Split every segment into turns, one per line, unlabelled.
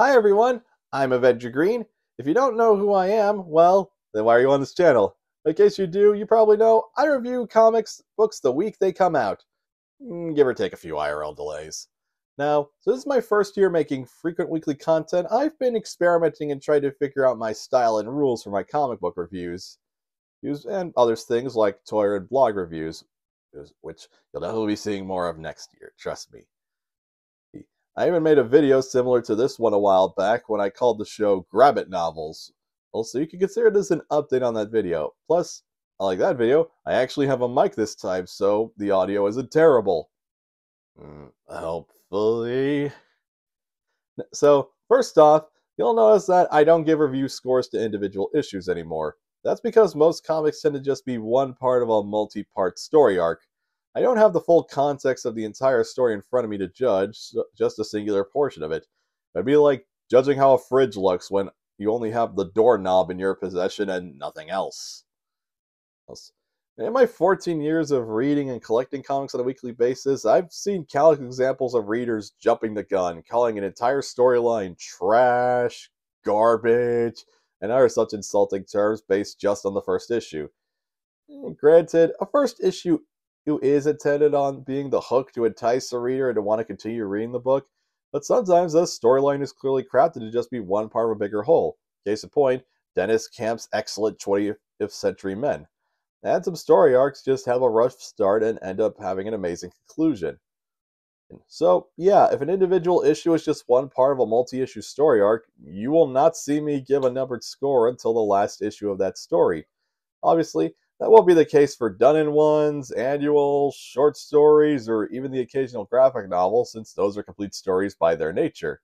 Hi everyone, I'm AvengerGreen. If you don't know who I am, well, then why are you on this channel? In case you do, you probably know I review comics books the week they come out, give or take a few IRL delays. Now, so this is my first year making frequent weekly content. I've been experimenting and trying to figure out my style and rules for my comic book reviews, and other things like toy and blog reviews, which you'll definitely be seeing more of next year, trust me. I even made a video similar to this one a while back when I called the show Grab It Novels. Also, you can consider this an update on that video. Plus, unlike that video, I actually have a mic this time, so the audio isn't terrible. Hopefully. So, first off, you'll notice that I don't give review scores to individual issues anymore. That's because most comics tend to just be one part of a multi-part story arc. I don't have the full context of the entire story in front of me to judge, just a singular portion of it. It'd be like judging how a fridge looks when you only have the doorknob in your possession and nothing else. In my 14 years of reading and collecting comics on a weekly basis, I've seen countless examples of readers jumping the gun, calling an entire storyline trash, garbage, and other such insulting terms based just on the first issue. Granted, a first issue is intended on being the hook to entice the reader and to want to continue reading the book, but sometimes the storyline is clearly crafted to just be one part of a bigger whole. Case in point, Dennis Camp's excellent 20th Century Men. And some story arcs just have a rough start and end up having an amazing conclusion. So, yeah, if an individual issue is just one part of a multi-issue story arc, you will not see me give a numbered score until the last issue of that story. Obviously, that won't be the case for done-in-ones, annuals, short stories, or even the occasional graphic novel, since those are complete stories by their nature.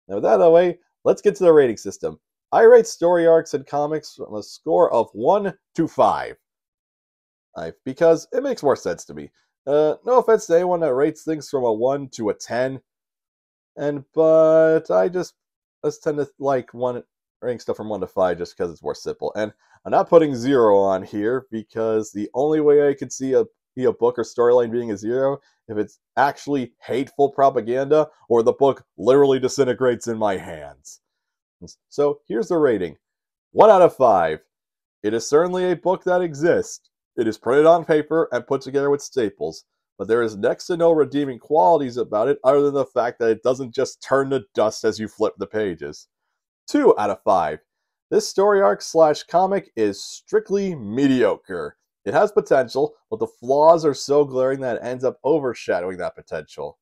Now, with that out of the way, let's get to the rating system. I rate story arcs in comics from a score of 1 to 5. Because it makes more sense to me. No offense to anyone that rates things from a 1 to a 10, but I just tend to like rating stuff from 1 to 5 just because it's more simple. And I'm not putting 0 on here because the only way I could see a book or storyline being a 0 if it's actually hateful propaganda or the book literally disintegrates in my hands. So here's the rating. 1 out of 5. It is certainly a book that exists. It is printed on paper and put together with staples, but there is next to no redeeming qualities about it other than the fact that it doesn't just turn to dust as you flip the pages. 2 out of 5. This story arc / comic is strictly mediocre. It has potential, but the flaws are so glaring that it ends up overshadowing that potential.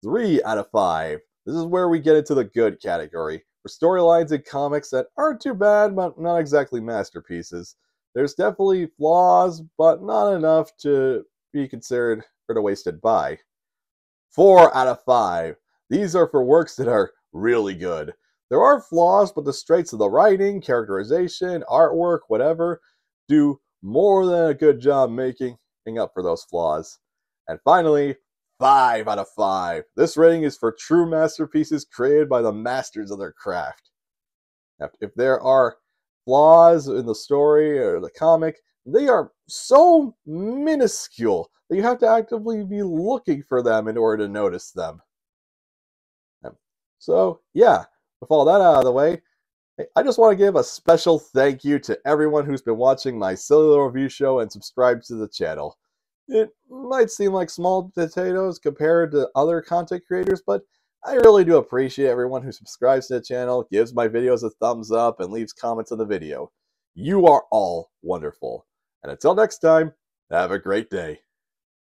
3 out of 5. This is where we get into the good category, for storylines in comics that aren't too bad, but not exactly masterpieces. There's definitely flaws, but not enough to be considered for the wasted buy. 4 out of 5. These are for works that are really good. There are flaws, but the strengths of the writing, characterization, artwork, whatever, do more than a good job making up for those flaws. And finally, 5 out of 5. This rating is for true masterpieces created by the masters of their craft. If there are flaws in the story or the comic, they are so minuscule that you have to actively be looking for them in order to notice them. So, yeah, with all that out of the way, I just want to give a special thank you to everyone who's been watching my silly little review show and subscribed to the channel. It might seem like small potatoes compared to other content creators, but I really do appreciate everyone who subscribes to the channel, gives my videos a thumbs up, and leaves comments on the video. You are all wonderful. And until next time, have a great day.